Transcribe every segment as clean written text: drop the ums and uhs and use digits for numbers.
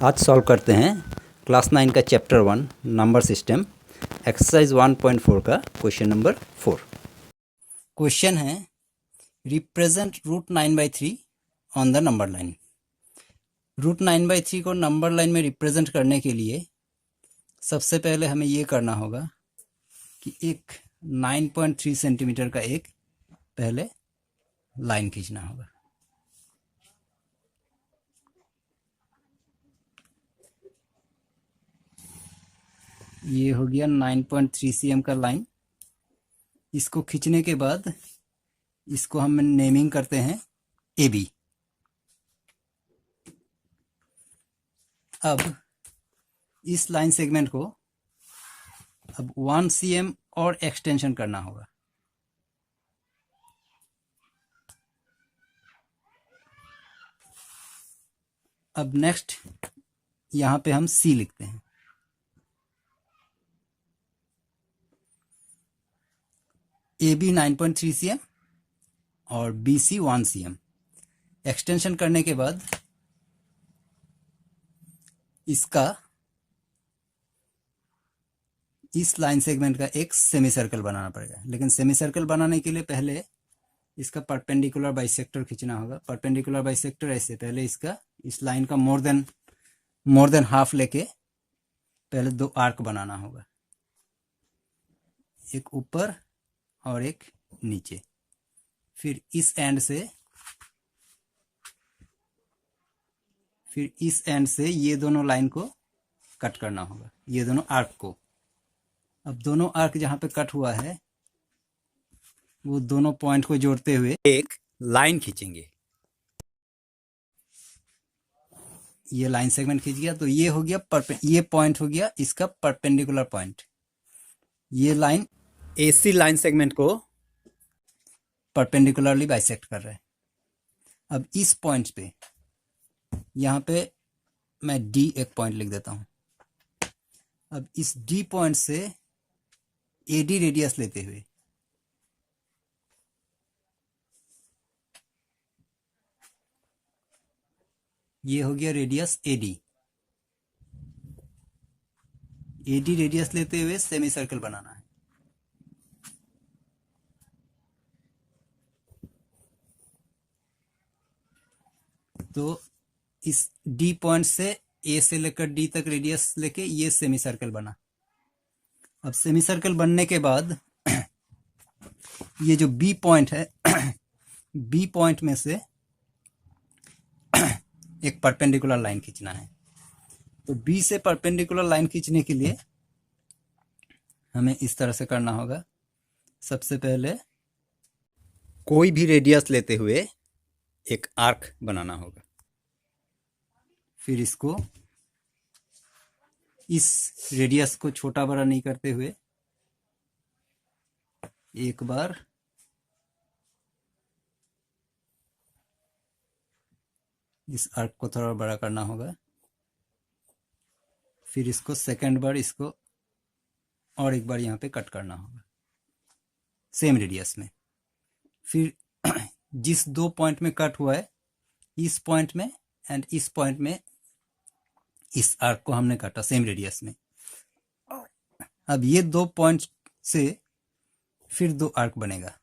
आज सॉल्व करते हैं क्लास 9 का चैप्टर 1 नंबर सिस्टम एक्सरसाइज 1.4 का क्वेश्चन नंबर 4। क्वेश्चन है represent √9/3 on the number line. √9/3 को नंबर लाइन में रिप्रेजेंट करने के लिए सबसे पहले हमें ये करना होगा कि एक 9.3 सेंटीमीटर का एक पहले लाइन खींचना होगा। ये हो गया 9.3 cm का लाइन। इसको खींचने के बाद इसको हम नेमिंग करते हैं AB। अब इस लाइन सेगमेंट को अब 1 cm और एक्सटेंशन करना होगा। अब नेक्स्ट यहाँ पे हम C लिखते हैं। AB 9.3 cm और BC 1 cm। एक्सटेंशन करने के बाद इसका इस लाइन सेगमेंट का एक सेमी सर्कल बनाना पड़ेगा, लेकिन सेमी सर्कल बनाने के लिए पहले इसका परपेंडिकुलर बाइसेक्टर खींचना होगा। परपेंडिकुलर बाइसेक्टर ऐसे पहले इसका इस लाइन का मोर देन हाफ लेके पहले दो आर्क बनाना होगा, एक ऊपर और एक नीचे। फिर इस एंड से ये दोनों लाइन को कट करना होगा, ये दोनों आर्क को। अब दोनों आर्क जहां पे कट हुआ है वो दोनों पॉइंट को जोड़ते हुए एक लाइन खींचेंगे। ये लाइन सेगमेंट खींच गया तो ये हो गया ये पॉइंट हो गया इसका परपेंडिकुलर पॉइंट। ये लाइन AC लाइन सेगमेंट को परपेंडिकुलरली बाइसेक्ट कर रहा है। अब इस पॉइंट पे यहाँ पे मैं D एक पॉइंट लिख देता हूँ। अब इस D पॉइंट से AD रेडियस लेते हुए ये हो गया रेडियस AD। AD रेडियस लेते हुए सेमी सर्कल बनाना है। तो इस D पॉइंट से A से लेकर D तक रेडियस लेके ये सेमी सर्कल बना। अब सेमी सर्कल बनने के बाद ये जो B पॉइंट है B पॉइंट में से एक परपेंडिकुलर लाइन खींचना है। तो B से परपेंडिकुलर लाइन खींचने के लिए हमें इस तरह से करना होगा। सबसे पहले कोई भी रेडियस लेते हुए एक आर्क बनाना होगा। फिर इसको इस रेडियस को छोटा बड़ा नहीं करते हुए एक बार इस आर्क को थोड़ा बड़ा करना होगा। फिर इसको सेकंड बार इसको और एक बार यहाँ पे कट करना होगा सेम रेडियस में। फिर जिस दो पॉइंट में कट हुआ है इस पॉइंट में एंड इस पॉइंट में इस आर्क को हमने काटा सेम रेडियस में। अब ये दो पॉइंट से फिर दो आर्क बनेगा।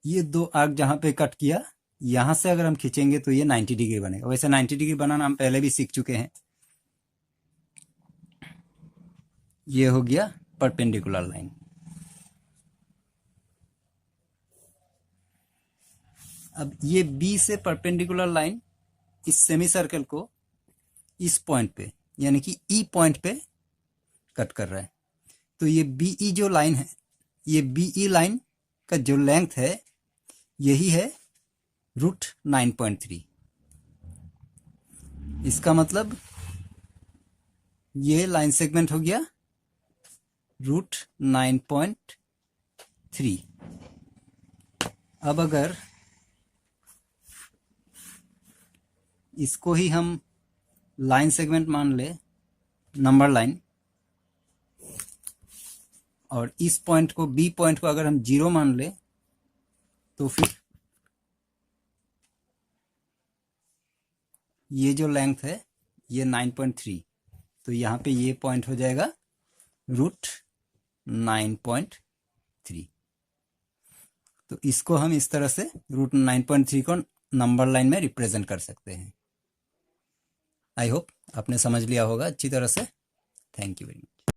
ये दो आर्क जहां पे कट किया यहां से अगर हम खींचेंगे तो ये 90 डिग्री बनेगा। वैसे 90 डिग्री बनाना हम पहले भी सीख चुके हैं। ये हो गया परपेंडिकुलर लाइन। अब ये B से परपेंडिकुलर लाइन इस सेमी सर्कल को इस पॉइंट पे यानी कि E पॉइंट पे कट कर रहा है। तो ये BE जो लाइन है, ये BE लाइन का जो लेंथ है यही है √9.3। इसका मतलब ये लाइन सेगमेंट हो गया √9.3। अब अगर इसको ही हम लाइन सेगमेंट मान ले नंबर लाइन, और इस पॉइंट को B पॉइंट को अगर हम 0 मान ले तो फिर ये जो लेंथ है ये 9.3, तो यहाँ पे ये पॉइंट हो जाएगा √9.3। तो इसको हम इस तरह से √9.3 को नंबर लाइन में रिप्रेजेंट कर सकते हैं। आई होप आपने समझ लिया होगा अच्छी तरह से। Thank you very much.